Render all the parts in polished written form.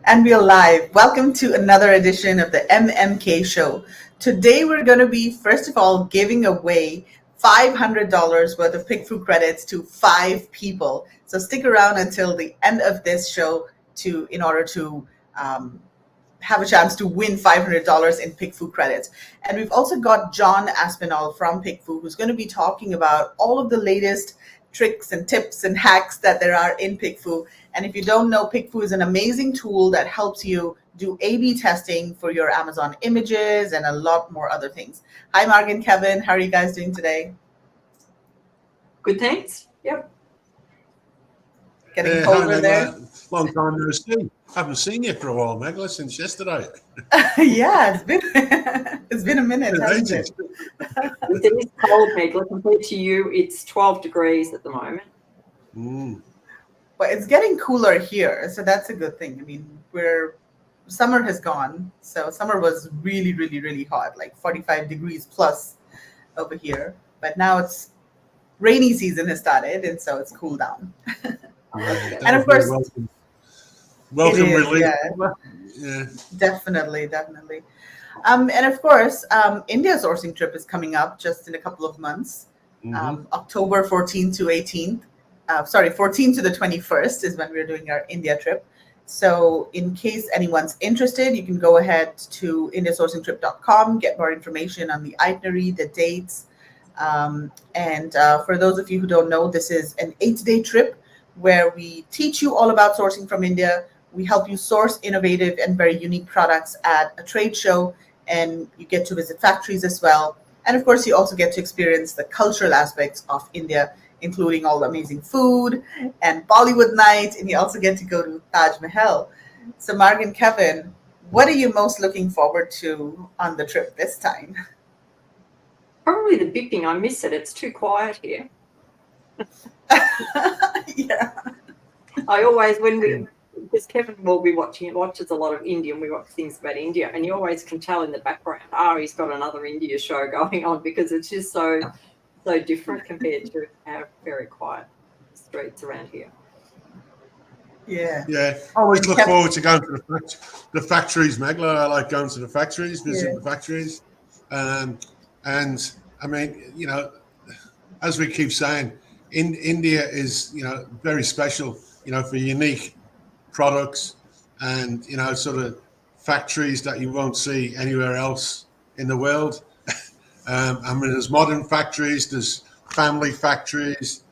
And we're live. Welcome to another edition of the MMK Show. Today we're going to be, first of all, giving away $500 worth of PickFu credits to 5 people. So stick around until the end of this show in order to have a chance to win $500 in PickFu credits. And we've also got John Aspinall from PickFu, who's going to be talking about all of the latest tricks and tips and hacks that there are in PickFu. And if you don't know, PickFu is an amazing tool that helps you do A/B testing for your Amazon images and a lot more other things. Hi, Mark and Kevin. How are you guys doing today? Good, thanks. Yep. Getting colder there. Long time no see. Haven't seen you for a while, Megla, since yesterday. Yeah, it's been a minute, hasn't it? It is cold, Megla. Compared to you, it's 12 degrees at the moment. But it's getting cooler here, so that's a good thing. I mean, summer has gone, so summer was really, really, really hot, like 45 degrees plus over here. But now it's rainy season has started, and so it's cooled down. And of course, welcome relief. Yeah. Definitely. And of course, India sourcing trip is coming up just in a couple of months. October 14th to 18th. 14th to the 21st is when we're doing our India trip. So in case anyone's interested, you can go ahead to indiasourcingtrip.com, get more information on the itinerary, the dates. And for those of you who don't know, this is an 8-day trip where we teach you all about sourcing from India. We help you source innovative and very unique products at a trade show, and you get to visit factories as well. And of course, you also get to experience the cultural aspects of India, including all the amazing food and Bollywood night, and you also get to go to Taj Mahal. So Mark and Kevin, what are you most looking forward to on the trip this time? Probably the beeping. I miss it. It's too quiet here. Yeah. I always, because Kevin will be watching, he watches a lot of Indian, we watch things about India, and you always can tell in the background, he's got another India show going on, because it's just so different compared to our very quiet streets around here. Yeah. I always look forward to going to the factories, Megla. I like going to the factories, visiting the factories. And I mean, as we keep saying, India is, very special, for unique products and, sort of factories that you won't see anywhere else in the world. I mean, there's modern factories, there's family factories,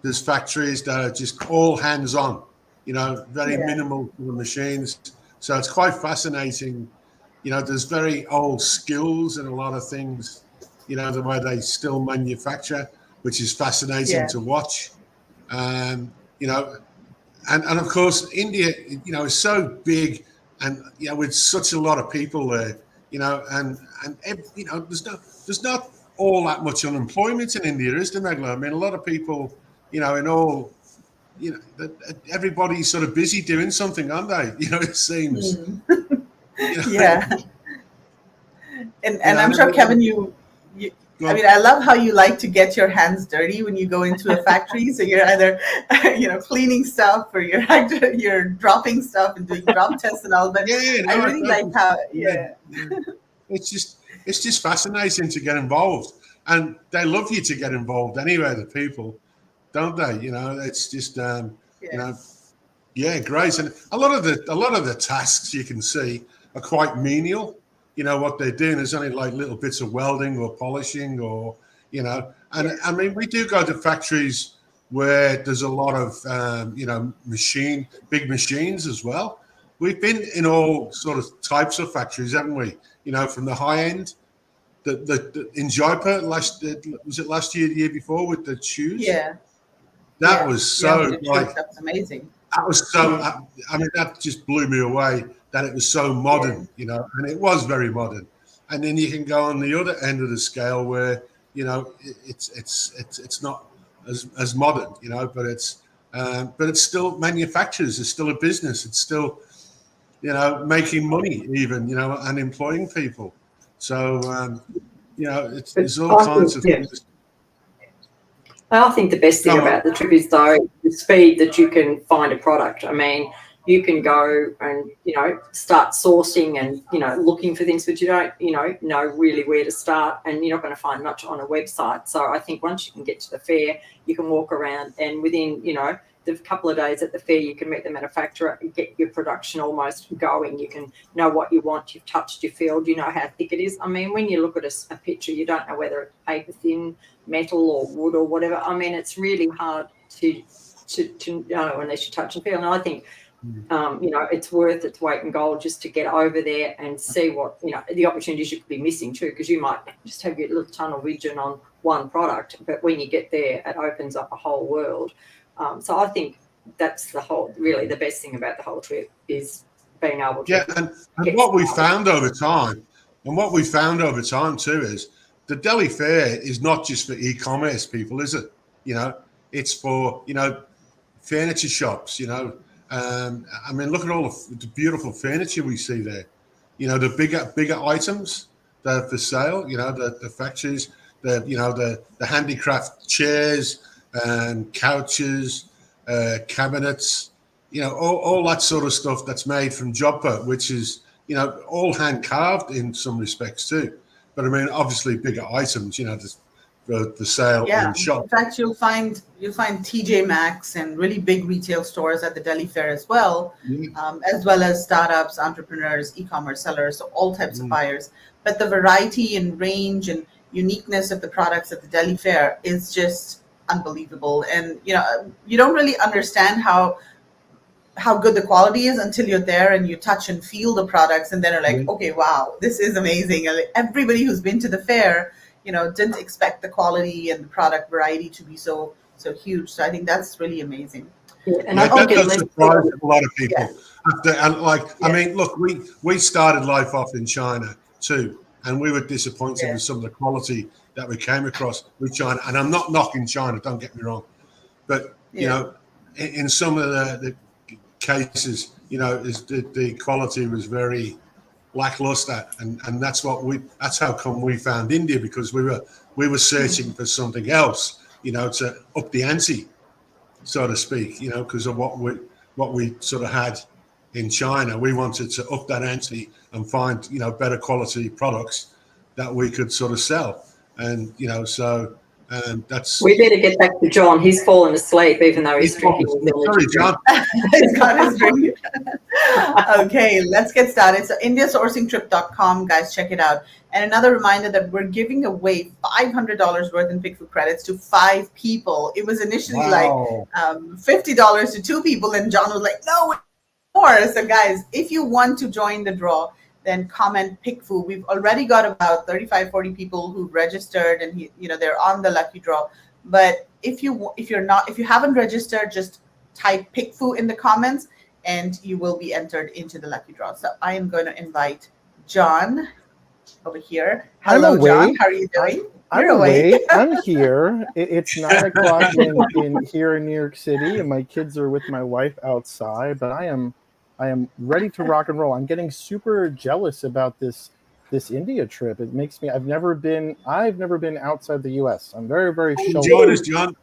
there's factories that are just all hands-on, very minimal to the machines. So it's quite fascinating. There's very old skills in a lot of things, the way they still manufacture, which is fascinating to watch. And of course, India, is so big, and with such a lot of people there, there's not all that much unemployment in India, is there, Megla? I mean, a lot of people, everybody's sort of busy doing something, aren't they? It seems. Yeah. And I'm sure, Kevin, I love how you like to get your hands dirty when you go into a factory. So you're either, cleaning stuff, or you're dropping stuff and doing drop tests and all. But I really like how, It's just fascinating to get involved, and they love you to get involved anyway. The people, don't they? It's just, great. And a lot of the tasks you can see are quite menial. What they're doing is only like little bits of welding or polishing, or, I mean, we do go to factories where there's a lot of, big machines as well. We've been in all sort of types of factories, haven't we? From the high end, in Jaipur, was it last year, the year before, with the shoes? Yeah. That was so, that's amazing. That was so, I mean, that just blew me away, that it was so modern, and it was very modern. And then you can go on the other end of the scale where, it's not as modern, but it's still manufacturers. It's still a business. It's still, making money even, and employing people. So, it's all kinds of things. I think the best thing about the trip is, though, the speed that you can find a product. I mean, you can go and, start sourcing and, looking for things, but you don't, know really where to start, and you're not going to find much on a website. So I think once you can get to the fair, you can walk around, and within, the couple of days at the fair, you can meet the manufacturer and get your production almost going. You can know what you want. You've touched your field. You know how thick it is. I mean, when you look at a picture, you don't know whether it's paper thin, metal or wood or whatever. I mean, it's really hard to unless you touch and feel. And I think, it's worth its weight in gold just to get over there and see what, the opportunities you could be missing too, because you might just have your little tunnel vision on one product, but when you get there, it opens up a whole world. So I think that's really the best thing about the whole trip is being able to. Yeah, and what we found over time, too, is the Delhi Fair is not just for e-commerce people, is it? It's for, furniture shops, I mean, look at all the beautiful furniture we see there. The bigger items that are for sale, the factories, the handicraft chairs and couches, cabinets, all that sort of stuff that's made from jodhpur, which is, all hand carved in some respects too. But I mean, obviously bigger items, the sale in shop. In fact, you'll find TJ Maxx and really big retail stores at the Delhi Fair as well, as well as startups, entrepreneurs, e-commerce sellers, so all types of buyers. But the variety and range and uniqueness of the products at the Delhi Fair is just unbelievable. And you don't really understand how good the quality is until you're there and you touch and feel the products, and then you're like, okay, wow, this is amazing. And everybody who's been to the fair, didn't expect the quality and the product variety to be so huge. So I think that's really amazing. Yeah, and that does surprise a lot of people. Yeah. I mean, look, we started life off in China too, and we were disappointed with some of the quality that we came across with China. And I'm not knocking China, don't get me wrong, but in some of the cases, the quality was very lackluster, and that's how come we found India, because we were searching for something else, to up the ante, so to speak, because of what we sort of had in China. We wanted to up that ante and find better quality products that we could sort of sell, and that's. We better get back to John. He's fallen asleep, even though he's drinking. Sorry, John. He's got his drink. Okay, let's get started. So indiasourcingtrip.com, guys, check it out. And another reminder that we're giving away $500 worth in PickFu credits to 5 people. It was initially $50 to 2 people, and John was like, no, more. So guys, if you want to join the draw, then comment PickFu. We've already got about 35-40 people who registered, and they're on the lucky draw. But if you haven't registered, just type PickFu in the comments, and you will be entered into the lucky draw. So I am going to invite John over here. Hello, John. How are you doing? I'm awake. I'm here. It's 9 o'clock here in New York City, and my kids are with my wife outside. But I am ready to rock and roll. I'm getting super jealous about this India trip. It makes me. I've never been outside the U.S. I'm very, very Come join us, John.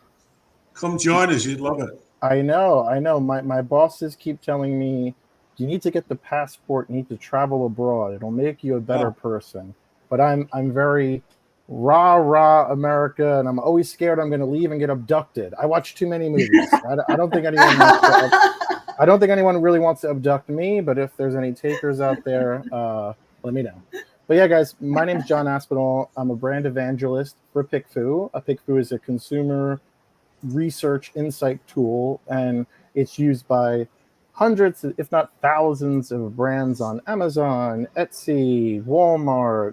Come join us. You'd love it. I know. My bosses keep telling me, you need to get the passport. You need to travel abroad. It'll make you a better person. But I'm very rah America, and I'm always scared I'm going to leave and get abducted. I watch too many movies. I don't think anyone. I don't think anyone really wants to abduct me. But if there's any takers out there, let me know. But yeah, guys, my name is John Aspinall. I'm a brand evangelist for PickFu. PickFu is a consumer research insight tool, and it's used by hundreds, if not thousands, of brands on Amazon, Etsy, Walmart,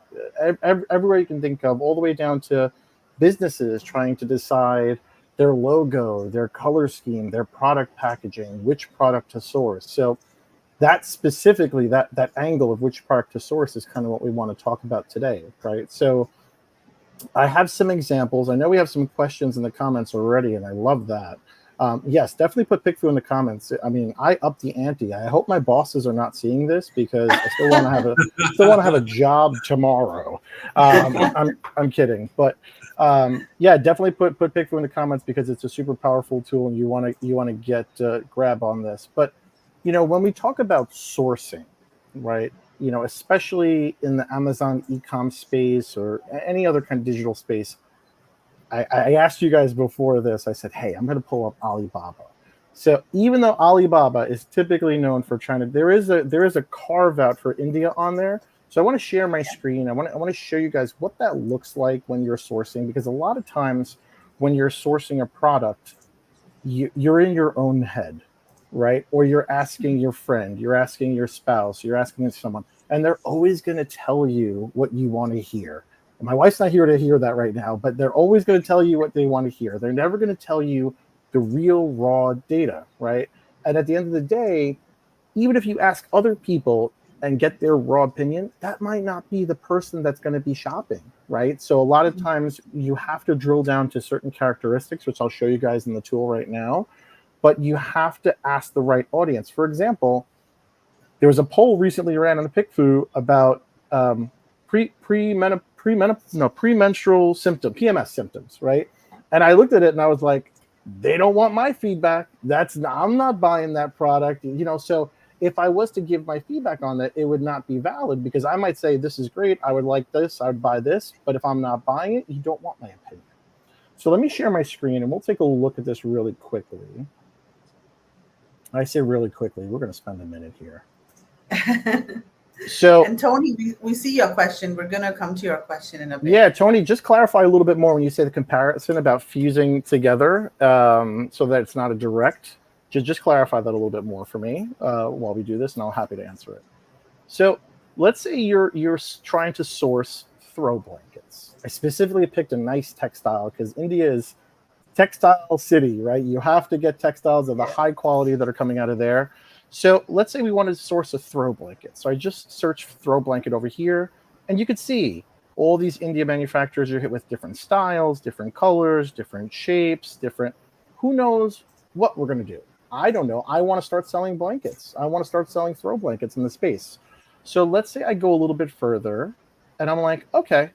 everywhere you can think of, all the way down to businesses trying to decide their logo, their color scheme, their product packaging, which product to source. So that specifically, that angle of which product to source is kind of what we want to talk about today, right? So I have some examples. I know we have some questions in the comments already, and I love that. Yes, definitely put PickFu in the comments. I mean, I upped the ante. I hope my bosses are not seeing this, because I still want to have a job tomorrow. I'm kidding, but yeah, definitely put PickFu in the comments, because it's a super powerful tool, and you want to get grab on this. But when we talk about sourcing, right? Especially in the Amazon e-com space or any other kind of digital space, I asked you guys before this, I said, hey, I'm going to pull up Alibaba. So even though Alibaba is typically known for China, there is a carve out for India on there. So I want to share my screen. I want to show you guys what that looks like when you're sourcing, because a lot of times when you're sourcing a product, you're in your own head, right? Or you're asking your friend, you're asking your spouse, you're asking someone, and they're always going to tell you what you want to hear. My wife's not here to hear that right now, but they're always going to tell you what they want to hear. They're never going to tell you the real raw data, right? And at the end of the day, even if you ask other people and get their raw opinion, that might not be the person that's going to be shopping, right? So a lot of times you have to drill down to certain characteristics, which I'll show you guys in the tool right now, but you have to ask the right audience. For example, there was a poll recently ran on the PickFu about premenstrual symptom, PMS symptoms, right? And I looked at it and I was like, they don't want my feedback. I'm not buying that product, So if I was to give my feedback on that, it would not be valid, because I might say, this is great, I would like this, I would buy this. But if I'm not buying it, you don't want my opinion. So let me share my screen and we'll take a look at this really quickly. I say really quickly, we're going to spend a minute here. So, and Tony, we see your question. We're going to come to your question in a bit. Yeah, Tony, just clarify a little bit more when you say the comparison about fusing together, so that it's not a direct. Just clarify that a little bit more for me while we do this, and I'm happy to answer it. So let's say you're trying to source throw blankets. I specifically picked a nice textile because India is textile city, right? You have to get textiles of the high quality that are coming out of there. So let's say we wanted to source a throw blanket. So I just searched throw blanket over here, and you could see all these India manufacturers are hit with different styles, different colors, different shapes, who knows what we're going to do. I don't know. I want to start selling blankets. I want to start selling throw blankets in the space. So let's say I go a little bit further, and I'm like, okay,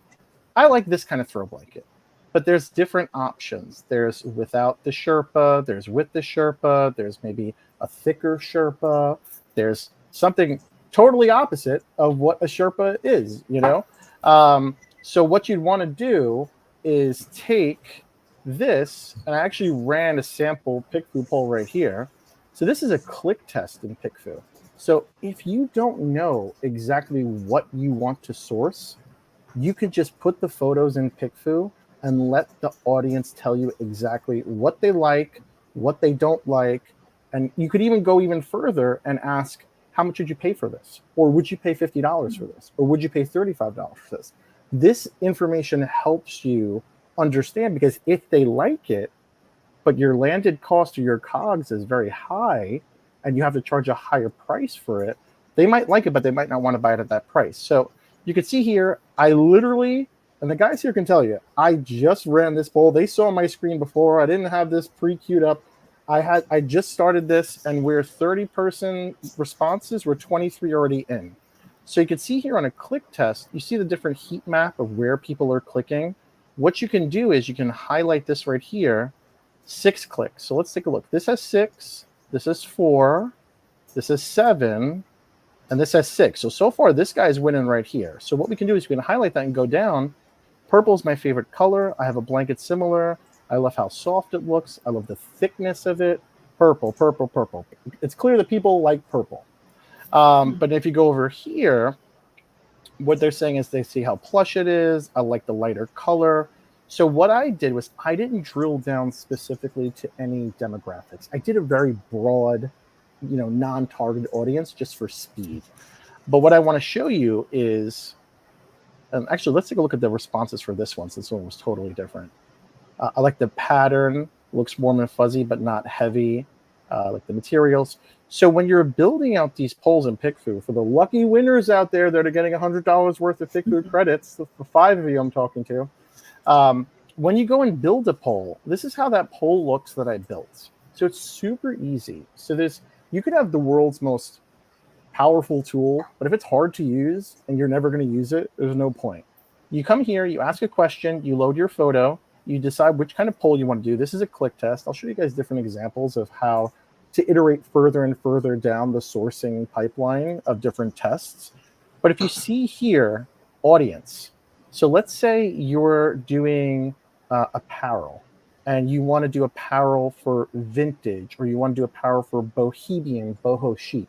I like this kind of throw blanket. But there's different options. There's without the Sherpa, there's with the Sherpa, there's maybe a thicker Sherpa, there's something totally opposite of what a Sherpa is, So what you'd want to do is take this, and I actually ran a sample PickFu poll right here. So this is a click test in PickFu. So if you don't know exactly what you want to source, you could just put the photos in PickFu and let the audience tell you exactly what they like, what they don't like. And you could even go even further and ask, how much would you pay for this? Or would you pay $50 for this? Or would you pay $35 for this? This information helps you understand, because if they like it, but your landed cost or your COGS is very high and you have to charge a higher price for it, they might like it, but they might not want to buy it at that price. So you can see here, I literally, and the guys here can tell you, I just ran this poll. They saw my screen before. I didn't have this pre-queued up. I just started this, and we're 30-person responses. We're 23 already in. So you can see here on a click test, you see the different heat map of where people are clicking. What you can do is you can highlight this right here, 6 clicks. So let's take a look. This has 6, this is 4, this is 7, and this has 6. So far, this guy's winning right here. So what we can do is we can highlight that and go down. Purple is my favorite color. I have a blanket similar. I love how soft it looks. I love the thickness of it. Purple, purple, purple. It's clear that people like purple. But if you go over here, what they're saying is they see how plush it is. I like the lighter color. So what I did was I didn't drill down specifically to any demographics. I did a very broad, non-targeted audience just for speed. But what I want to show you is, actually, let's take a look at the responses for this one, since this one was totally different. I like the pattern, looks warm and fuzzy, but not heavy. I like the materials. So when you're building out these polls in PickFu, for the lucky winners out there that are getting $100 worth of PickFu credits, the 5 of you I'm talking to, when you go and build a poll, this is how that poll looks that I built. So it's super easy. So you could have the world's most powerful tool, but if it's hard to use and you're never going to use it, there's no point. You come here, you ask a question, you load your photo, you decide which kind of poll you want to do. This is a click test. I'll show you guys different examples of how to iterate further and further down the sourcing pipeline of different tests. But if you see here, audience. So let's say you're doing apparel, and you want to do apparel for vintage, or you want to do apparel for bohemian, boho chic.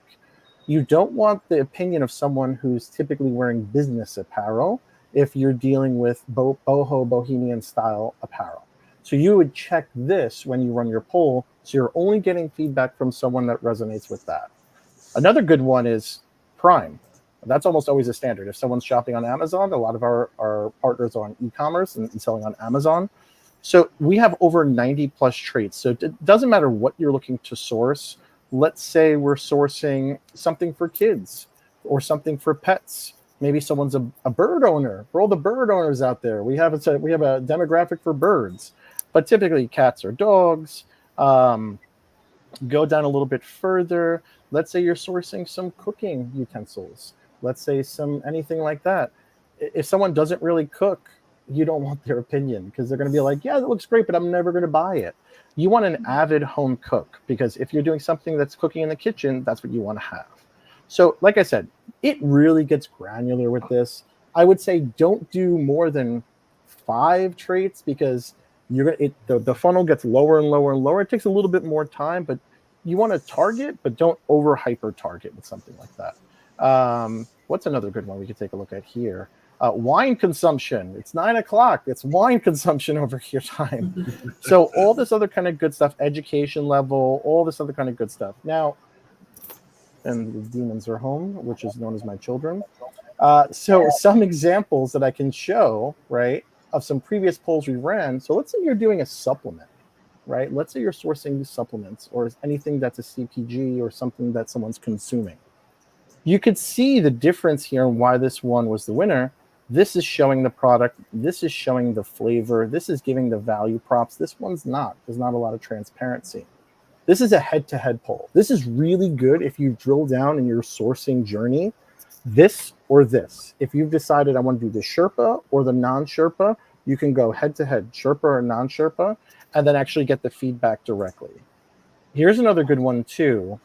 You don't want the opinion of someone who's typically wearing business apparel if you're dealing with boho, bohemian style apparel. So you would check this when you run your poll, so you're only getting feedback from someone that resonates with that. Another good one is Prime. That's almost always a standard. If someone's shopping on Amazon, a lot of our partners are on e-commerce and selling on Amazon. So we have over 90 plus traits. So it doesn't matter what you're looking to source. Let's say we're sourcing something for kids or something for pets. Maybe someone's a bird owner. For all the bird owners out there, we have a demographic for birds, but typically cats or dogs. Go down a little bit further. Let's say you're sourcing some cooking utensils. Let's say anything like that. If someone doesn't really cook, you don't want their opinion, because they're going to be like, yeah, that looks great, but I'm never going to buy it. You want an avid home cook, because if you're doing something that's cooking in the kitchen, that's what you want to have. So like I said, it really gets granular with this. I would say don't do more than 5 traits, because the funnel gets lower and lower and lower. It takes a little bit more time, but you want to target, but don't over hyper target with something like that. What's another good one we could take a look at here? Wine consumption. It's 9 o'clock. It's wine consumption over here time. So all this other kind of good stuff, education level, all this other kind of good stuff. Now, and the demons are home, which is known as my children. So some examples that I can show, right, of some previous polls we ran. So let's say you're doing a supplement, right? Let's say you're sourcing supplements or anything that's a CPG or something that someone's consuming. You could see the difference here and why this one was the winner. This is showing the product. This is showing the flavor. This is giving the value props. This one's not. There's not a lot of transparency. This is a head-to-head poll. This is really good if you drill down in your sourcing journey, this or this. If you've decided I want to do the Sherpa or the non-Sherpa, you can go head-to-head, Sherpa or non-Sherpa, and then actually get the feedback directly. Here's another good one too.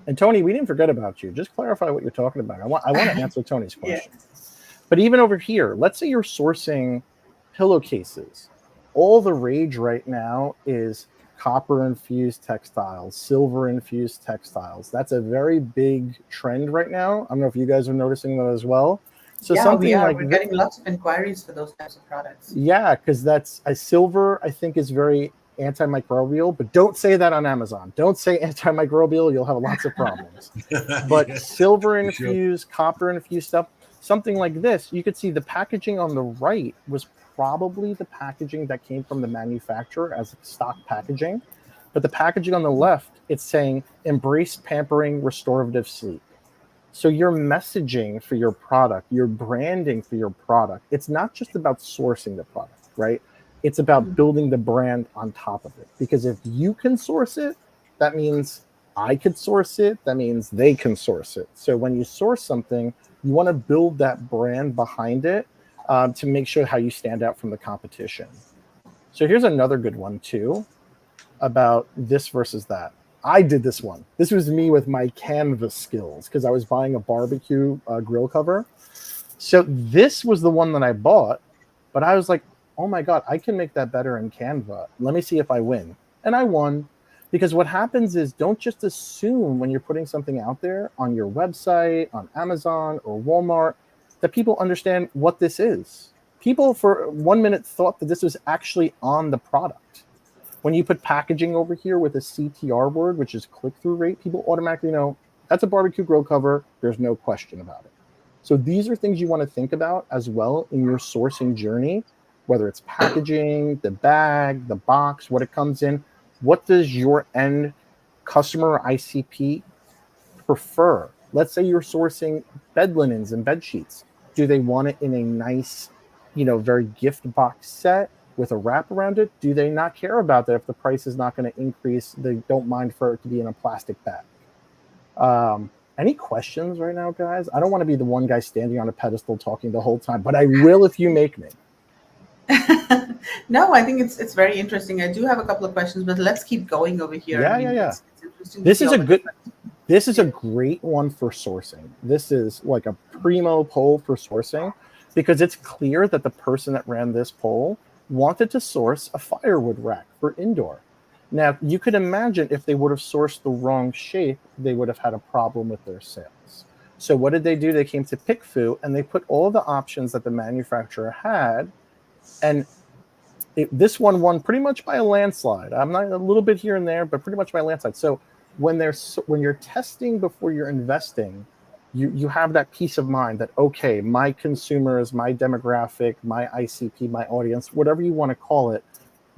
And Tony, we didn't forget about you. Just clarify what you're talking about. I want to answer Tony's question. Yeah. But even over here, let's say you're sourcing pillowcases. All the rage right now is copper-infused textiles, silver-infused textiles. That's a very big trend right now. I don't know if you guys are noticing that as well. So yeah, something we're getting lots of inquiries for those types of products. Yeah, because that's a silver, I think, is very antimicrobial, but don't say that on Amazon. Don't say antimicrobial. You'll have lots of problems. But yeah, silver-infused, copper-infused stuff, something like this, you could see the packaging on the right was probably the packaging that came from the manufacturer as stock packaging. But the packaging on the left, it's saying, embrace pampering, restorative sleep. So your messaging for your product, your branding for your product, it's not just about sourcing the product, right? It's about building the brand on top of it. Because if you can source it, that means I could source it. That means they can source it. So when you source something, you want to build that brand behind it to make sure how you stand out from the competition. So here's another good one too about this versus that. I did this one. This was me with my canvas skills because I was buying a barbecue grill cover. So this was the one that I bought, but I was like, oh my God, I can make that better in Canva. Let me see if I win. And I won. Because what happens is don't just assume when you're putting something out there on your website, on Amazon or Walmart, that people understand what this is. People for 1 minute thought that this was actually on the product. When you put packaging over here with a CTR word, which is click-through rate, people automatically know that's a barbecue grill cover. There's no question about it. So these are things you want to think about as well in your sourcing journey, whether it's packaging, the bag, the box, what it comes in. What does your end customer or ICP prefer? Let's say you're sourcing bed linens and bed sheets. Do they want it in a nice, very gift box set with a wrap around it? Do they not care about that if the price is not going to increase? They don't mind for it to be in a plastic bag. Any questions right now, guys? I don't want to be the one guy standing on a pedestal talking the whole time, but I will if you make me. No, I think it's very interesting. I do have a couple of questions, but let's keep going over here. Yeah. It's interesting. This to see is all a the good. different- This is a Yeah. great one for sourcing. This is like a primo poll for sourcing because it's clear that the person that ran this poll wanted to source a firewood rack for indoor. Now, you could imagine if they would have sourced the wrong shape, they would have had a problem with their sales. So what did they do? They came to PickFu and they put all the options that the manufacturer had, and this one won pretty much by a landslide. I'm not a little bit here and there, but pretty much by a landslide. So when you're testing before you're investing, you have that peace of mind that, okay, my consumers, my demographic, my ICP, my audience, whatever you want to call it,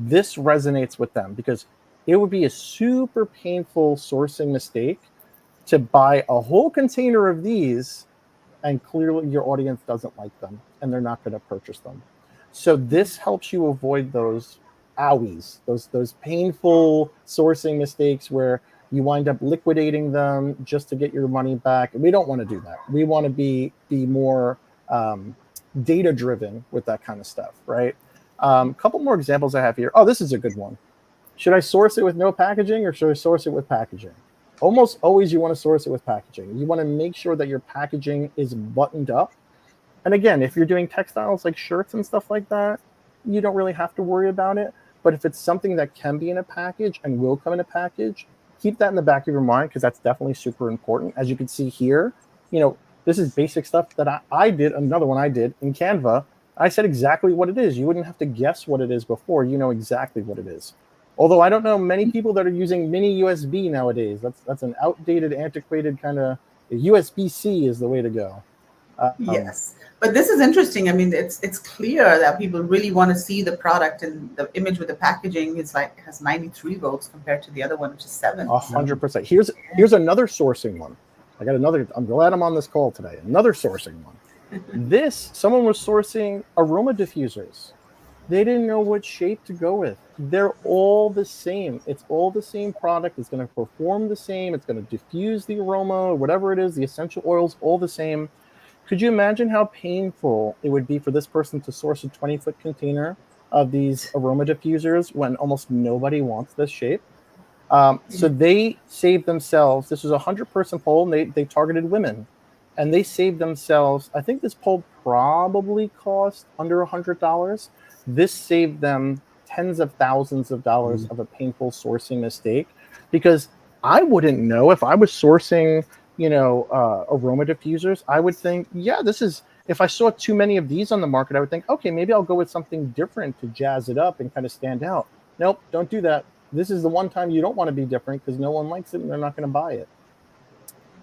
this resonates with them, because it would be a super painful sourcing mistake to buy a whole container of these and clearly your audience doesn't like them and they're not going to purchase them. So this helps you avoid those owies, those painful sourcing mistakes where you wind up liquidating them just to get your money back. We don't want to do that. We want to be more data driven with that kind of stuff, right? Couple more examples I have here. Oh, this is a good one. Should I source it with no packaging or should I source it with packaging? Almost always you want to source it with packaging. You want to make sure that your packaging is buttoned up. And again, if you're doing textiles like shirts and stuff like that, you don't really have to worry about it. But if it's something that can be in a package and will come in a package, keep that in the back of your mind, because that's definitely super important. As you can see here, this is basic stuff that I did. Another one I did in Canva. I said exactly what it is. You wouldn't have to guess what it is before. You know exactly what it is. Although I don't know many people that are using mini USB nowadays. That's an outdated, antiquated kind of USB-C is the way to go. Yes, but this is interesting. I mean, it's clear that people really want to see the product, and the image with the packaging has 93 votes compared to the other one, which is 7. 100%. Here's another sourcing one. I got another. I'm glad I'm on this call today. Another sourcing one. Someone was sourcing aroma diffusers. They didn't know what shape to go with. They're all the same. It's all the same product. It's going to perform the same. It's going to diffuse the aroma, whatever it is, the essential oils, all the same. Could you imagine how painful it would be for this person to source a 20-foot container of these aroma diffusers when almost nobody wants this shape? So they saved themselves. This was a 100-person poll, and they targeted women. And they saved themselves, I think this poll probably cost under $100. This saved them tens of thousands of dollars of a painful sourcing mistake, because I wouldn't know if I was sourcing, aroma diffusers. I would think, if I saw too many of these on the market, I would think, okay, maybe I'll go with something different to jazz it up and kind of stand out. Nope, don't do that. This is the one time you don't want to be different, because no one likes it and they're not going to buy it.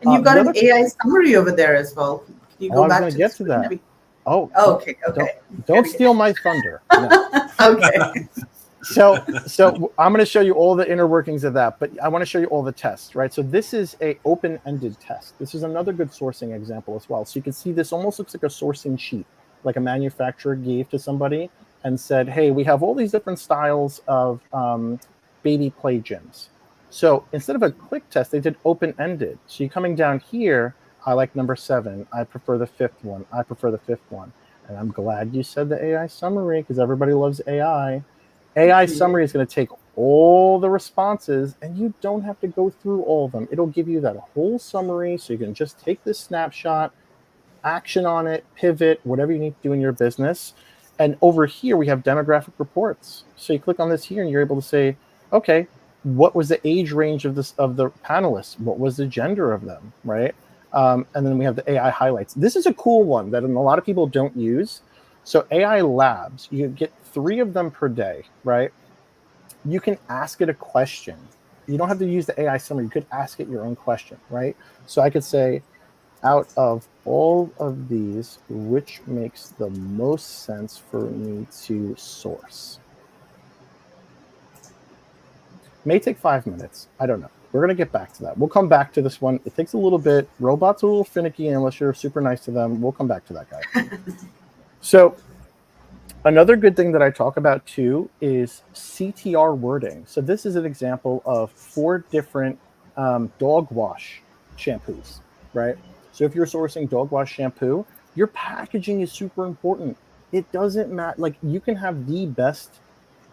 And you've got an AI summary over there as well. Can you go back to get to that? Okay. Don't steal my thunder. No. Okay. So I'm going to show you all the inner workings of that, but I want to show you all the tests, right? So this is a open-ended test. This is another good sourcing example as well. So you can see this almost looks like a sourcing sheet, like a manufacturer gave to somebody and said, hey, we have all these different styles of baby play gyms. So instead of a quick test, they did open-ended. So you're coming down here, I like number 7. I prefer the 5th one. I prefer the 5th one. And I'm glad you said the AI summary, because everybody loves AI. AI summary is going to take all the responses, and you don't have to go through all of them. It'll give you that whole summary, so you can just take this snapshot, action on it, pivot, whatever you need to do in your business. And over here, we have demographic reports. So you click on this here, and you're able to say, okay, what was the age range of the panelists? What was the gender of them, right? And then we have the AI highlights. This is a cool one that a lot of people don't use. So AI labs, you get 3 of them per day, right? You can ask it a question. You don't have to use the AI summary. You could ask it your own question, right? So I could say, out of all of these, which makes the most sense for me to source? May take 5 minutes. I don't know. We're going to get back to that. We'll come back to this one. It takes a little bit. Robots are a little finicky unless you're super nice to them. We'll come back to that guy. So another good thing that I talk about too is CTR wording. So this is an example of 4 different dog wash shampoos, right? So if you're sourcing dog wash shampoo, your packaging is super important. It doesn't matter. Like, you can have the best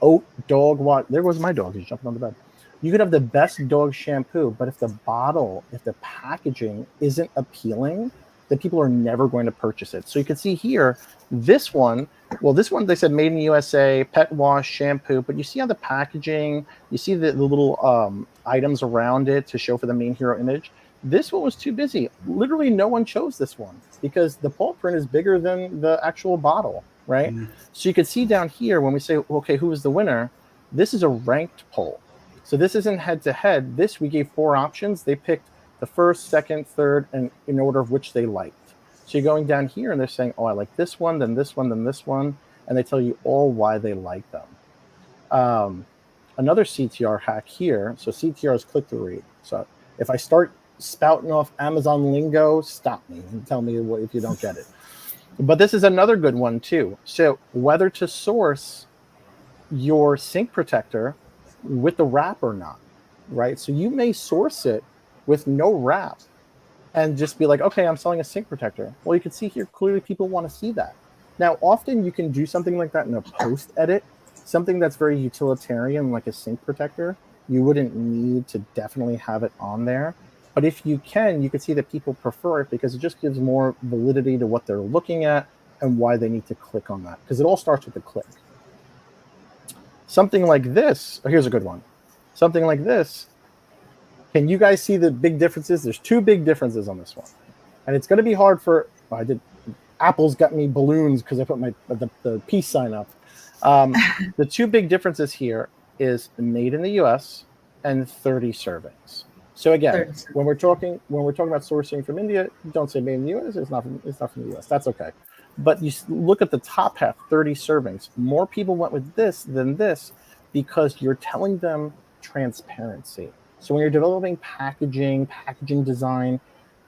oat dog wash. There goes my dog. He's jumping on the bed. You could have the best dog shampoo, but if the bottle, if the packaging isn't appealing, then people are never going to purchase it. So you can see here, this one, they said made in the USA, pet wash, shampoo, but you see how the packaging, you see the little items around it to show for the main hero image. This one was too busy. Literally no one chose this one because the paw print is bigger than the actual bottle, right? So you can see down here when we say, okay, who is the winner? This is a ranked poll. So this isn't head to head. This, we gave 4 options. They picked the first, second, third, and in order of which they liked. So you're going down here and they're saying, oh, I like this one, then this one, then this one. And they tell you all why they like them. Another CTR hack here. So CTR is click-through rate. So if I start spouting off Amazon lingo, stop me and tell me if you don't get it. But this is another good one too. So whether to source your sink protector with the wrap or not, right? So you may source it with no wrap and just be like, okay, I'm selling a sink protector. Well, you can see here, clearly people want to see that. Now, often you can do something like that in a post edit, something that's very utilitarian, like a sink protector. You wouldn't need to definitely have it on there. But if you can see that people prefer it because it just gives more validity to what they're looking at and why they need to click on that. Because it all starts with the click. Something like this, here's a good one. Something like this, can you guys see the big differences? There's 2 big differences on this one. And it's going to be hard for, Apple's got me balloons because I put the peace sign up. The 2 big differences here is made in the US and 30 servings. So again, when we're talking about sourcing from India, don't say made in the US. It's not from the US. That's okay. But you look at the top half, 30 servings. More people went with this than this because you're telling them transparency. So when you're developing packaging design,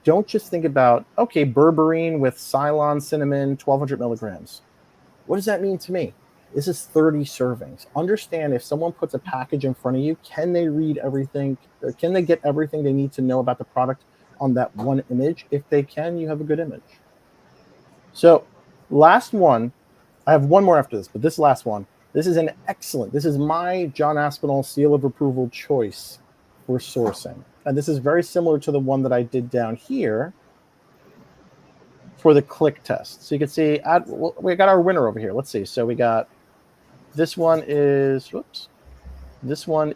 don't just think about, okay, berberine with Ceylon cinnamon, 1,200 milligrams. What does that mean to me? This is 30 servings. Understand, if someone puts a package in front of you, can they read everything? Or can they get everything they need to know about the product on that one image? If they can, you have a good image. So last one, I have one more after this, but this last one, this is my John Aspinall seal of approval choice for sourcing. And this is very similar to the one that I did down here for the click test. So you can see, we got our winner over here. Let's see. So we got, this one is 9, this one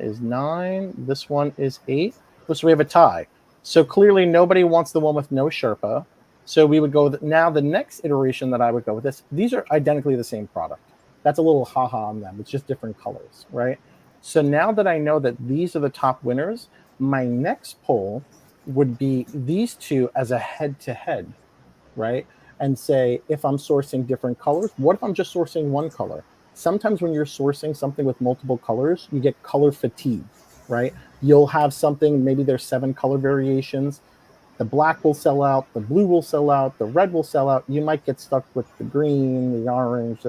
is 9, this one is 8. So we have a tie. So clearly nobody wants the one with no Sherpa. So we would go now the next iteration that I would go with this. These are identically the same product. That's a little haha on them. It's just different colors, right? So now that I know that these are the top winners, my next poll would be these 2 as a head-to-head, right? And say, if I'm sourcing different colors, what if I'm just sourcing one color? Sometimes when you're sourcing something with multiple colors, you get color fatigue, right? You'll have something, maybe there's 7 color variations. The black will sell out, the blue will sell out, the red will sell out. You might get stuck with the green, the orange,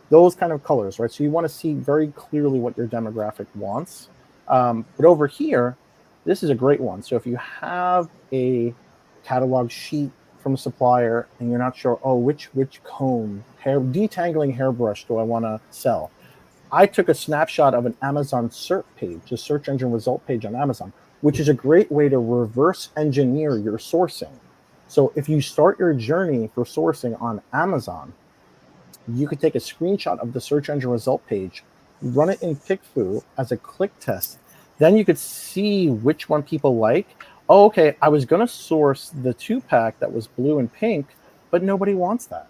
those kind of colors, right? So you want to see very clearly what your demographic wants. But over here, this is a great one. So if you have a catalog sheet from a supplier and you're not sure, which comb, detangling hairbrush do I want to sell? I took a snapshot of an Amazon SERP page, a search engine result page on Amazon, which is a great way to reverse engineer your sourcing. So if you start your journey for sourcing on Amazon, you could take a screenshot of the search engine result page, run it in PickFu as a click test. Then you could see which one people like. Oh, okay, I was going to source the 2-pack that was blue and pink, but nobody wants that.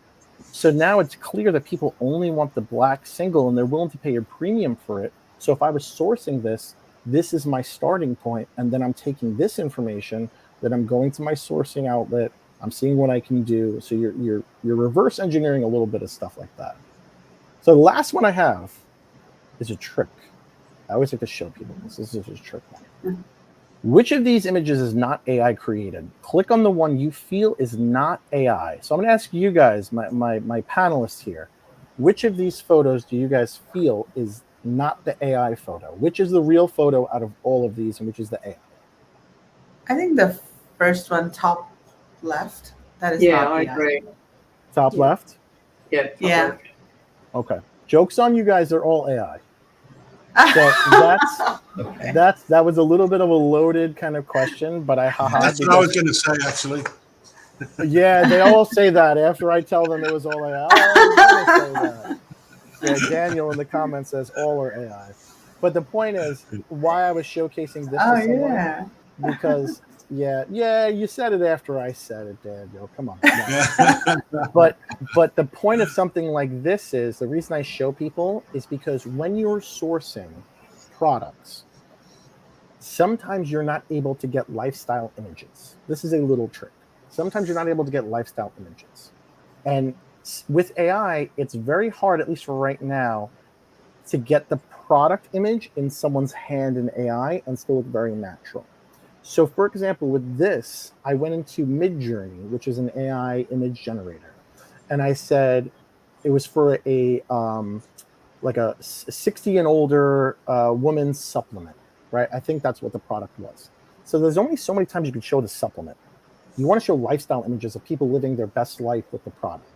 So now it's clear that people only want the black single and they're willing to pay a premium for it. So if I was sourcing this, this is my starting point, and then I'm taking this information, then I'm going to my sourcing outlet, I'm seeing what I can do. So you're reverse engineering a little bit of stuff like that. So the last one I have is a trick. I always like to show people this. This is a trick one. Which of these images is not AI created? Click on the one you feel is not AI. So I'm going to ask you guys, my panelists here, which of these photos do you guys feel is not the AI photo? Which is the real photo out of all of these, and which is the AI? I think the first one, top left, that is Yeah, not I AI. agree. Top left. Yeah. Yeah. Okay. Joke's on you guys. They're all AI. So that was a little bit of a loaded kind of question, but That's what I was going to say, actually. Yeah, they all say that after I tell them it was all AI. I was going to say that. Yeah, Daniel in the comments says all are AI. But the point is why I was showcasing this to someone, yeah. because you said it after I said it, Daniel. Come on. No. But the point of something like this is, the reason I show people is because when you're sourcing products, sometimes you're not able to get lifestyle images. This is a little trick. Sometimes you're not able to get lifestyle images. And with AI, it's very hard, at least for right now, to get the product image in someone's hand in AI and still look very natural. So for example, with this, I went into Midjourney, which is an AI image generator. And I said it was for a 60 and older woman's supplement, right? I think that's what the product was. So there's only so many times you can show the supplement. You want to show lifestyle images of people living their best life with the product.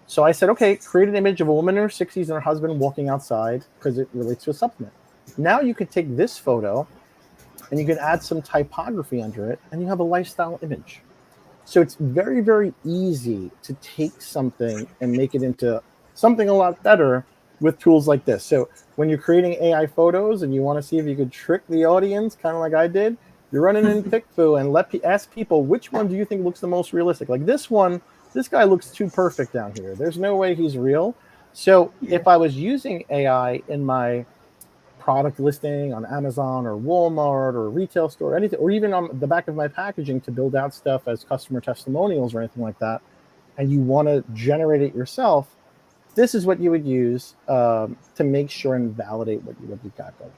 So I said, okay, create an image of a woman in her 60s and her husband walking outside because it relates to a supplement. Now you could take this photo and you can add some typography under it and you have a lifestyle image. So it's very, very easy to take something and make it into something a lot better with tools like this. So when you're creating AI photos and you want to see if you could trick the audience, kind of like I did, you're running in PickFu and ask people, which one do you think looks the most realistic? Like this one, this guy looks too perfect down here. There's no way he's real. So if I was using AI in my product listing on Amazon or Walmart or retail store, anything, or even on the back of my packaging to build out stuff as customer testimonials or anything like that, and you want to generate it yourself, this is what you would use to make sure and validate what you got going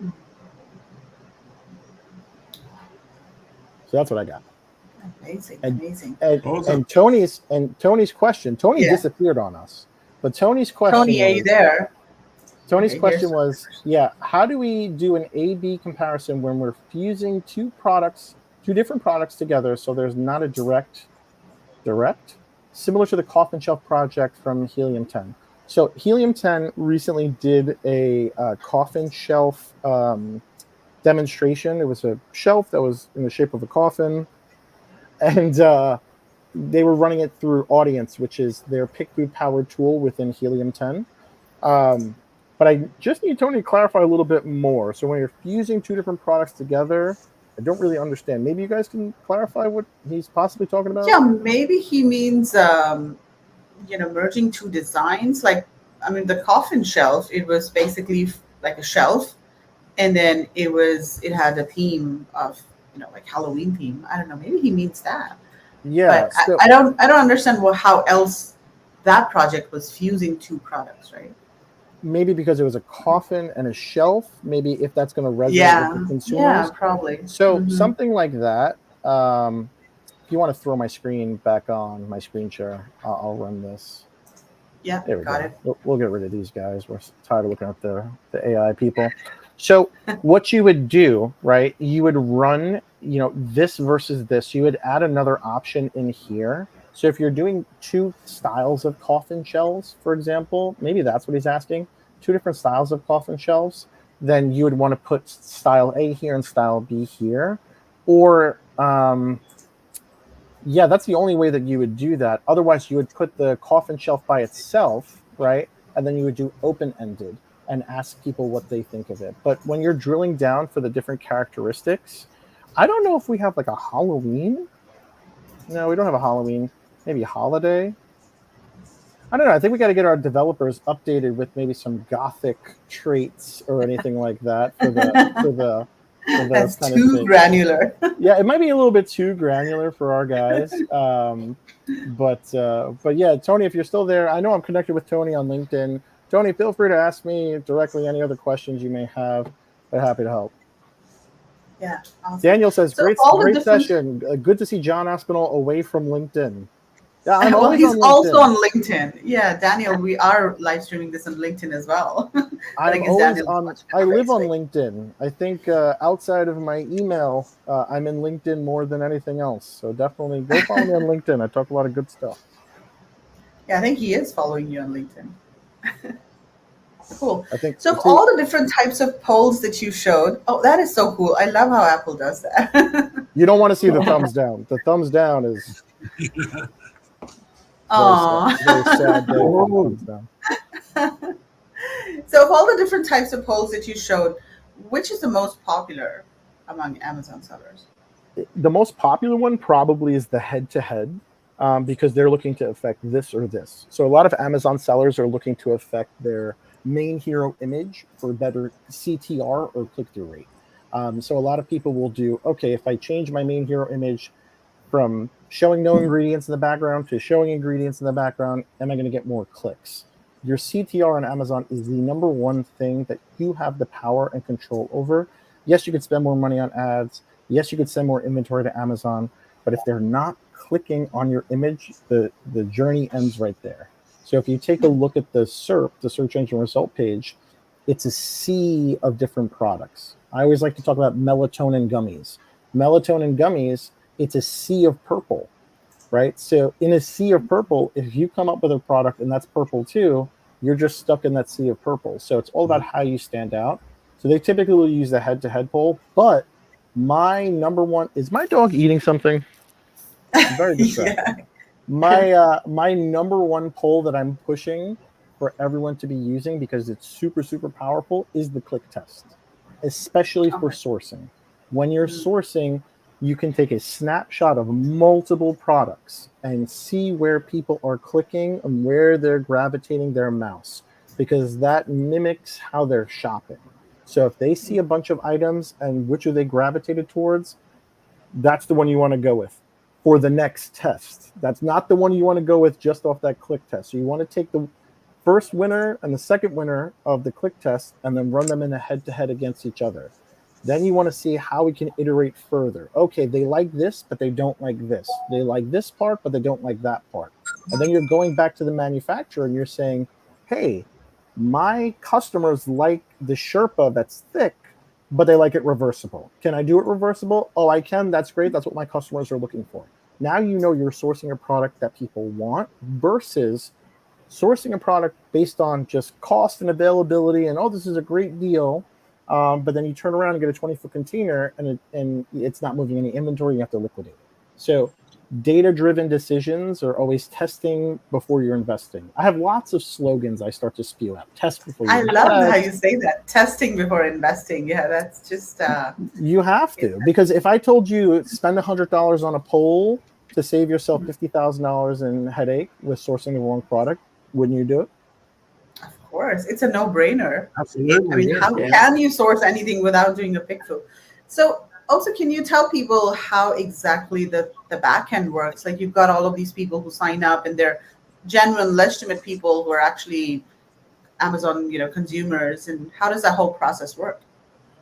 on. So that's what I got. Amazing. And Tony's question. Tony disappeared on us, but Tony's question. Tony, are you there? Tony's question was, how do we do an A/B comparison when we're fusing two different products together so there's not a direct, similar to the coffin shelf project from Helium 10. So Helium 10 recently did a coffin shelf demonstration. It was a shelf that was in the shape of a coffin, and they were running it through Audience, which is their PickFu powered tool within Helium 10. But I just need Tony to clarify a little bit more. So when you're fusing two different products together, I don't really understand. Maybe you guys can clarify what he's possibly talking about? Yeah, maybe he means, merging two designs. Like, I mean, the coffin shelf, it was basically like a shelf. And then it had a theme of, like Halloween theme. I don't know. Maybe he means that. Yeah. But so, I don't understand how else that project was fusing two products, right? Maybe because it was a coffin and a shelf. Maybe if that's going to resonate with the consumers. Yeah, probably. So something like that. If you want to throw my screen back on, my screen share, I'll run this. Yeah, there we got go. it. We'll get rid of these guys. We're tired of looking at the AI people. So what you would do, right, you would run, this versus this. You would add another option in here. So if you're doing two styles of coffin shelves, for example, maybe that's what he's asking, two different styles of coffin shelves, then you would want to put style A here and style B here. Or, that's the only way that you would do that. Otherwise, you would put the coffin shelf by itself, right? And then you would do open-ended and ask people what they think of it. But when you're drilling down for the different characteristics, I don't know if we have like a Halloween. No, we don't have a Halloween. Maybe a holiday. I don't know. I think we got to get our developers updated with maybe some gothic traits or anything like that for the That's too granular. Yeah, it might be a little bit too granular for our guys. But yeah, Tony, if you're still there, I know I'm connected with Tony on LinkedIn. Tony, feel free to ask me directly any other questions you may have. I'm happy to help. Yeah. Awesome. Daniel says, great session. Good to see John Aspinall away from LinkedIn. Yeah, he's also on LinkedIn. Yeah, Daniel, we are live streaming this on LinkedIn as well. I live on LinkedIn. I think outside of my email, I'm in LinkedIn more than anything else. So definitely go follow me on LinkedIn. I talk a lot of good stuff. Yeah, I think he is following you on LinkedIn. Cool. I think So of all the different types of polls that you showed, oh, that is so cool. I love how Apple does that. you don't want to see the thumbs down. The thumbs down is very sad day for the thumbs down. So of all the different types of polls that you showed, which is the most popular among Amazon sellers? The most popular one probably is the head-to-head, because they're looking to affect this or this. So a lot of Amazon sellers are looking to affect their main hero image for better CTR or click-through rate. So a lot of people will do, okay, if I change my main hero image from showing no ingredients in the background to showing ingredients in the background, am I going to get more clicks? Your CTR on Amazon is the number one thing that you have the power and control over. Yes, you could spend more money on ads. Yes, you could send more inventory to Amazon, but if they're not clicking on your image, the journey ends right there. So if you take a look at the SERP, the search engine result page, it's a sea of different products. I always like to talk about melatonin gummies. Melatonin gummies, it's a sea of purple, right? So in a sea of purple, if you come up with a product and that's purple too, you're just stuck in that sea of purple. So it's all about how you stand out. So they typically will use the head-to-head poll, but my number one is my dog eating something. I'm very distracted. Yeah. My number one poll that I'm pushing for everyone to be using, because it's super, super powerful, is the click test, especially for sourcing. When you're sourcing, you can take a snapshot of multiple products and see where people are clicking and where they're gravitating their mouse, because that mimics how they're shopping. So if they see a bunch of items and which are they gravitated towards, that's the one you want to go with for the next test. That's not the one you want to go with just off that click test. So you want to take the first winner and the second winner of the click test and then run them in a head-to-head against each other. Then you want to see how we can iterate further. Okay, they like this, but they don't like this. They like this part, but they don't like that part. And then you're going back to the manufacturer and you're saying, hey, my customers like the Sherpa that's thick, but they like it reversible. Can I do it reversible? Oh, I can. That's great. That's what my customers are looking for. Now you know you're sourcing a product that people want versus sourcing a product based on just cost and availability and, oh, this is a great deal. But then you turn around and get a 20-foot container and it's not moving any inventory. You have to liquidate it. So data-driven decisions are always testing before you're investing. I have lots of slogans I start to spew out. Test before you invest. I love how you say that. Testing before investing. Yeah, that's just... you have to. Because if I told you spend $100 on a poll to save yourself $50,000 in headache with sourcing the wrong product, wouldn't you do it? Of course. It's a no-brainer. Absolutely. I mean, how can you source anything without doing a PickFu? So also, can you tell people how exactly the back end works? Like, you've got all of these people who sign up and they're genuine, legitimate people who are actually Amazon, consumers. And how does that whole process work?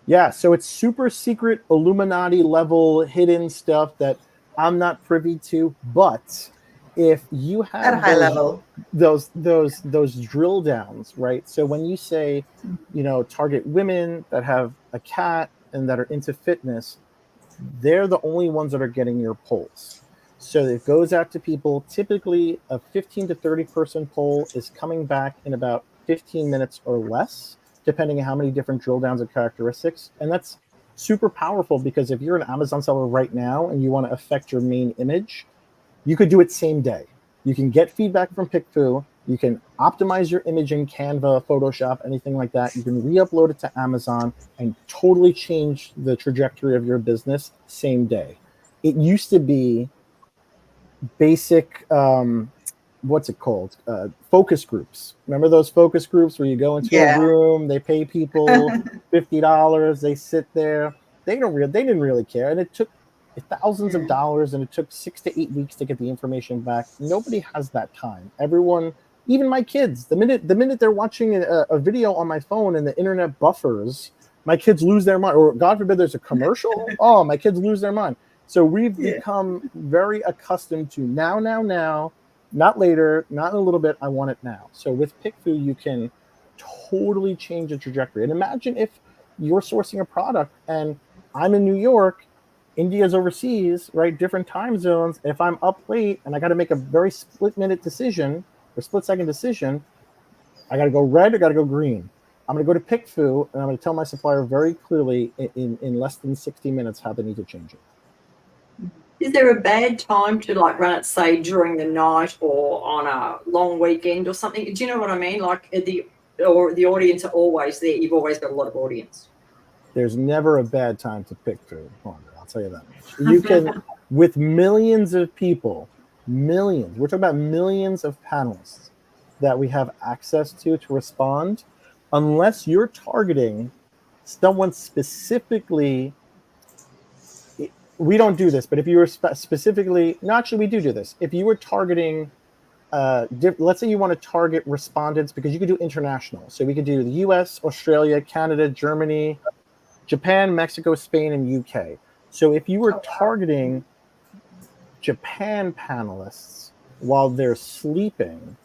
Yeah, so it's super secret Illuminati level hidden stuff that I'm not privy to. But if you have at a high level, those drill downs, right? So when you say, target women that have a cat and that are into fitness, they're the only ones that are getting your polls. So it goes out to people. Typically, a 15 to 30 person poll is coming back in about 15 minutes or less, depending on how many different drill downs and characteristics. And that's super powerful, because if you're an Amazon seller right now and you want to affect your main image, you could do it same day. You can get feedback from PickFu. You can optimize your image in Canva, Photoshop, anything like that. You can re-upload it to Amazon and totally change the trajectory of your business same day. It used to be basic, what's it called? Focus groups. Remember those focus groups where you go into a room, they pay people $50, they sit there. They didn't really care. And it took thousands of dollars, and it took 6 to 8 weeks to get the information back. Nobody has that time. Everyone, even my kids, the minute they're watching a video on my phone and the internet buffers, my kids lose their mind. Or God forbid there's a commercial. Oh, my kids lose their mind. So we've become very accustomed to now, not later, not in a little bit. I want it now. So with PickFu, you can totally change the trajectory. And imagine if you're sourcing a product and I'm in New York, India's overseas, right? Different time zones. If I'm up late and I got to make a very split-minute decision, or split-second decision. I got to go red, I got to go green. I'm going to go to PickFu, and I'm going to tell my supplier very clearly in less than 60 minutes how they need to change it. Is there a bad time to like run it, say during the night or on a long weekend or something? Do you know what I mean? Like the audience are always there. You've always got a lot of audience. There's never a bad time to PickFu. I'll tell you that much. You can, with millions of people, millions. We're talking about millions of panelists that we have access to respond. Unless you're targeting someone specifically. We don't do this, but if you were specifically, no, actually we do this. If you were targeting, let's say you want to target respondents, because you could do international. So we could do the US, Australia, Canada, Germany, Japan, Mexico, Spain, and UK. So if you were targeting Japan panelists while they're sleeping,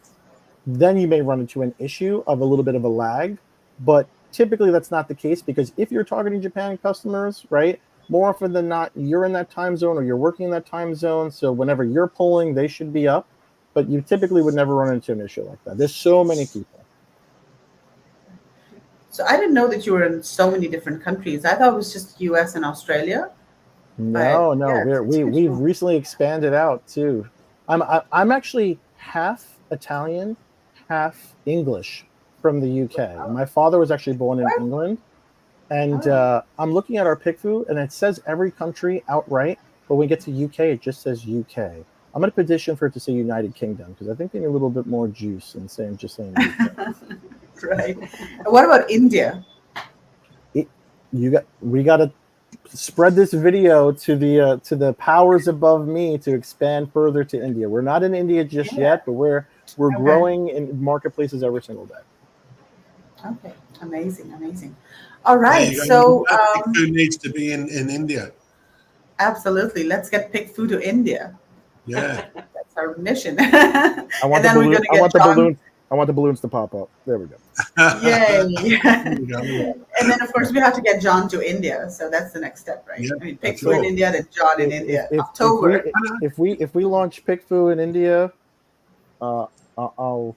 then you may run into an issue of a little bit of a lag. But typically that's not the case, because if you're targeting Japan customers, right, more often than not, you're in that time zone or you're working in that time zone. So whenever you're polling, they should be up. But you typically would never run into an issue like that. There's so many people. So I didn't know that you were in so many different countries. I thought it was just US and Australia. No, Yeah, we've recently expanded out too. I'm actually half Italian, half English from the UK. My father was actually born in England. And I'm looking at our PickFu, and it says every country outright, but when we get to UK, it just says UK. I'm going to petition for it to say United Kingdom, because I think they need a little bit more juice than just saying UK. Right. And what about India? We got to spread this video to the powers above me to expand further to India. We're not in India just yet, but we're growing in marketplaces every single day. Okay, amazing. All right, so PickFu needs to be in India. Absolutely, let's get PickFu to India. Yeah, that's our mission. I want the balloons to pop up. There we go. Yay! And then of course we have to get John to India, so that's the next step, right? Yeah, I mean, PickFu in India, then John in India. October. If we launch PickFu in India, I'll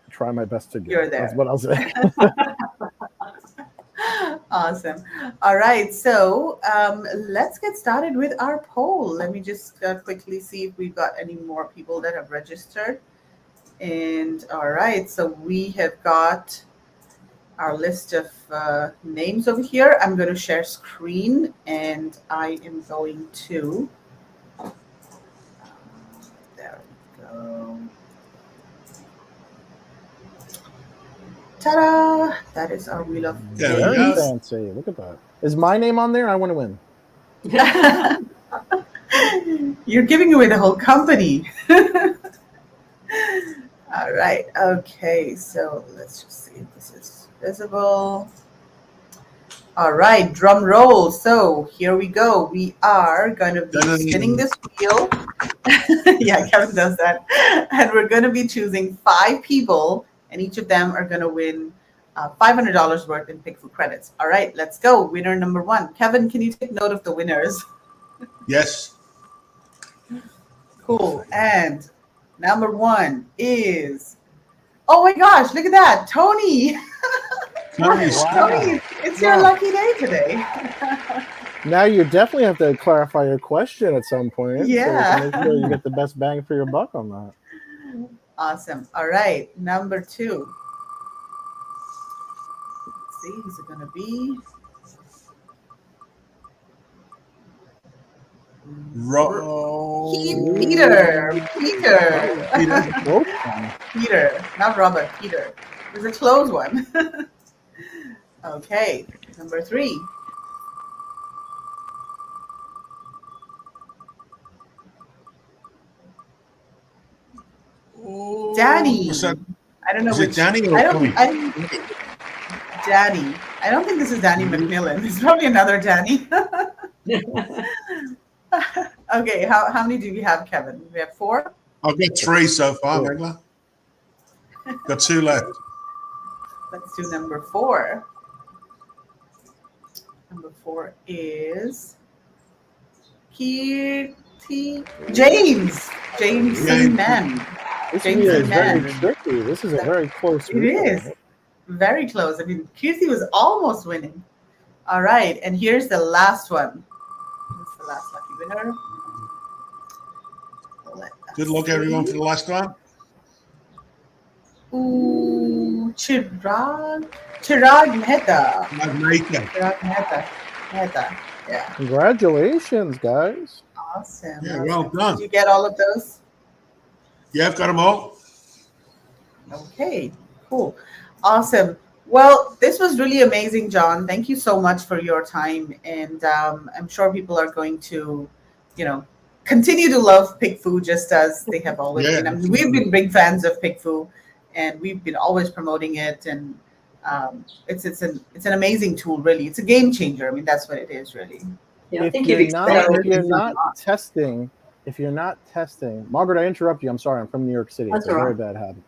try my best to get. You're there. That's what I'll say. Awesome. All right, so let's get started with our poll. Let me just quickly see if we've got any more people that have registered. And all right, so we have got our list of names over here. I'm going to share screen, and I am going to, there we go. Ta-da! That is our wheel of very fancy. Look at that. Is my name on there? I want to win. You're giving away the whole company. All right. Okay. So let's just see if this is visible. All right. Drum roll. So here we go. We are going to be spinning this wheel. Yeah, Kevin does that. And we're going to be choosing 5 people, and each of them are going to win $500 worth in PickFu credits. All right, let's go. Winner number 1. Kevin, can you take note of the winners? Yes. Cool. And number 1 is, oh my gosh, look at that, Tony. Tony, it's your lucky day today. Now you definitely have to clarify your question at some point. Yeah. So make sure you get the best bang for your buck on that. Awesome. All right, number 2. Let's see, who's it going to be? Peter, not Robert, Peter. It was a close one. Okay, number 3. Danny. I don't know which. Danny or Danny. I don't think this is Danny McMillan. It's probably another Danny. Okay, how many do we have, Kevin? We have 4? I've got 3 so far, Megla. Got 2 left. Let's do number 4. Number 4 is James. James Seaman. This James is and very Man. tricky. This is a very close It read. is very close. I mean, Kirsi was almost winning. All right, and here's the last one. This is the last lucky winner. Good luck, everyone, for the last one. Ooh, Chirag Mehta. Chirag Mehta. Yeah. Congratulations, guys. Awesome. Yeah, awesome. well done. Did you get all of those? Yeah, I've got them all. Okay, cool. Awesome. Well, this was really amazing, John. Thank you so much for your time. And I'm sure people are going to, continue to love PickFu just as they have always been. I mean, we've been big fans of PickFu, and we've been always promoting it. And it's an amazing tool, really. It's a game changer. I mean, that's what it is, really. Yeah, I If think you're you've not testing, Margaret, I interrupt you. I'm sorry. I'm from New York City. That's It's a very bad habit.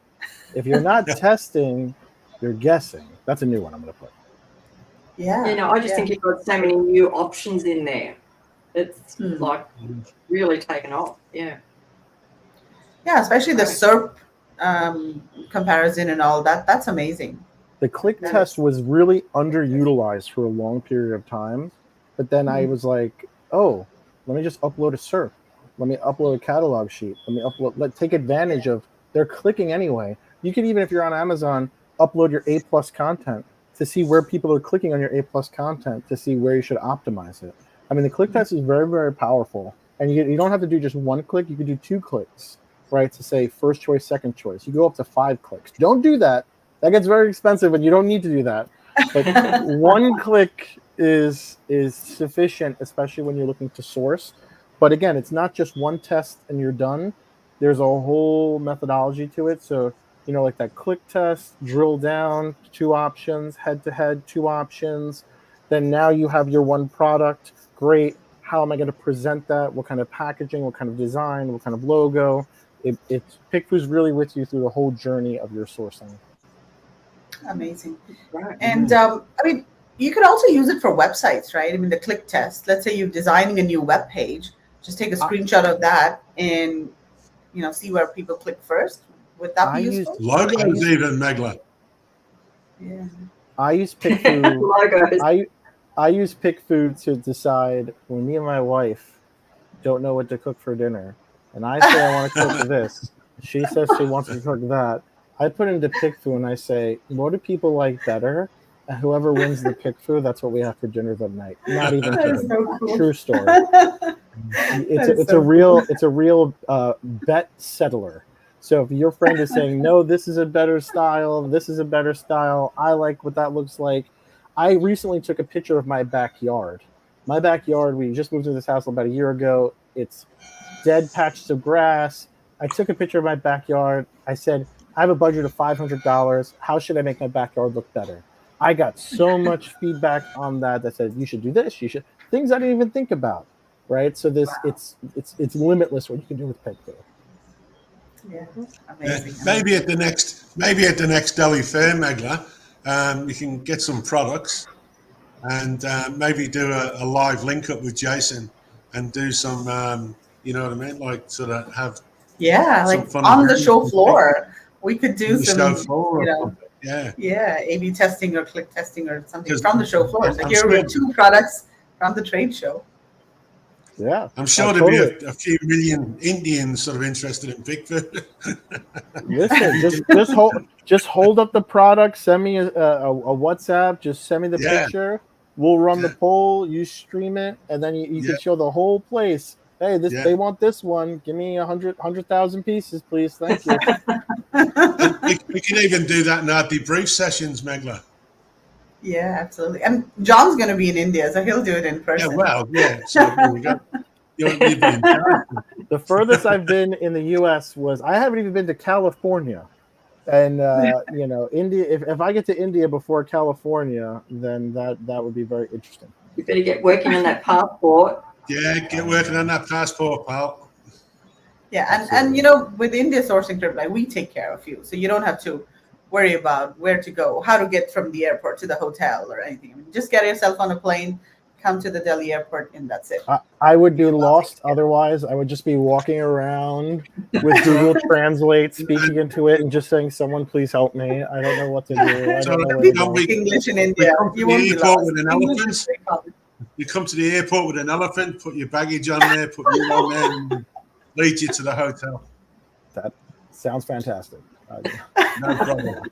If you're not testing, you're guessing. That's a new one I'm going to put. Yeah. I just think you've got so many new options in there. It's like really taken off. Yeah. Yeah, especially the SERP comparison and all that. That's amazing. The click test was really underutilized for a long period of time. But then I was like, oh, let me just upload a SERP. Let me upload a catalog sheet. Take advantage of, they're clicking anyway. You can, even if you're on Amazon, upload your A+ content to see where people are clicking on your A+ content to see where you should optimize it. I mean, the click test is very, very powerful. And you don't have to do just one click. You can do 2 clicks, right, to say first choice, second choice. You go up to 5 clicks. Don't do that. That gets very expensive, and you don't need to do that. But 1 click is sufficient, especially when you're looking to source. But again, it's not just one test and you're done. There's a whole methodology to it. So, like that click test, drill down, 2 options, head-to-head, 2 options. Then now you have your one product. Great. How am I going to present that? What kind of packaging? What kind of design? What kind of logo? PickFu's really with you through the whole journey of your sourcing. Amazing. Right. And I mean, you could also use it for websites, right? I mean, the click test. Let's say you're designing a new web page. Just take a screenshot of that and see where people click first. Would that be useful? Logos even, Megla. Yeah. I use PickFu. Logos. I use PickFu to decide when me and my wife don't know what to cook for dinner, and I say I want to cook this. She says she wants to cook that. I put into PickFu and I say, what do people like better? And whoever wins the PickFu, that's what we have for dinner that night. Not even kidding. So cool. True story. It's a real bet settler. So if your friend is saying, no, this is a better style, I like what that looks like. I recently took a picture of my backyard. My backyard, we just moved to this house about a year ago. It's dead patches of grass. I took a picture of my backyard. I said, I have a budget of $500. How should I make my backyard look better? I got so much feedback on that said, you should do this. You should, things I didn't even think about, right? So it's limitless what you can do with PickFu. Yeah, amazing. Maybe at the next Delhi Fair, Megla, you can get some products and maybe do a live link up with Jason and do some, you know what I mean? Like sort of have like on the show floor, we could do some, A/B testing or click testing or something from the show floor. So here were 2 products from the trade show. Yeah, I'm sure there'll be a few million Indians sort of interested in PickFu. Listen, just hold up the product. Send me a WhatsApp. Just send me the picture. We'll run the poll. You stream it, and then you can show the whole place. Hey, they want this one. Give me 100,000 pieces, please. Thank you. We can even do that in our debrief sessions, Megla. Yeah, absolutely. And John's going to be in India, so he'll do it in person. So here we go. The furthest I've been in the U.S. was, I haven't even been to California. And, India, if I get to India before California, then that would be very interesting. You better get working on that passport. Yeah, get working on that passport, pal. Yeah, and with India sourcing trip, like, we take care of you. So you don't have to worry about where to go, how to get from the airport to the hotel or anything. I mean, just get yourself on a plane, come to the Delhi airport, and that's it. I would do Lost. Otherwise, I would just be walking around with Google Translate, speaking into it, and just saying, "Someone please help me. I don't know what to do. I don't know where to go." English in India. You won't be airport lost. with an elephant. You come to the airport with an elephant, put your baggage on there, put you on there, and lead you to the hotel. That sounds fantastic. No problem.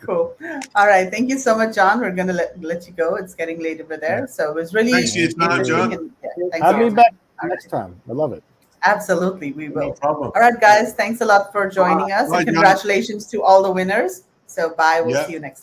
Cool. All right. Thank you so much, John. We're going to let you go. It's getting late over there. So it was really Thanks for your time, John. and, thanks Have for me back next time. I love it. Absolutely, we will. No problem. All right, guys. Thanks a lot for joining us, Bye, and John. congratulations to all the winners. So bye. We'll Yeah. see you next time.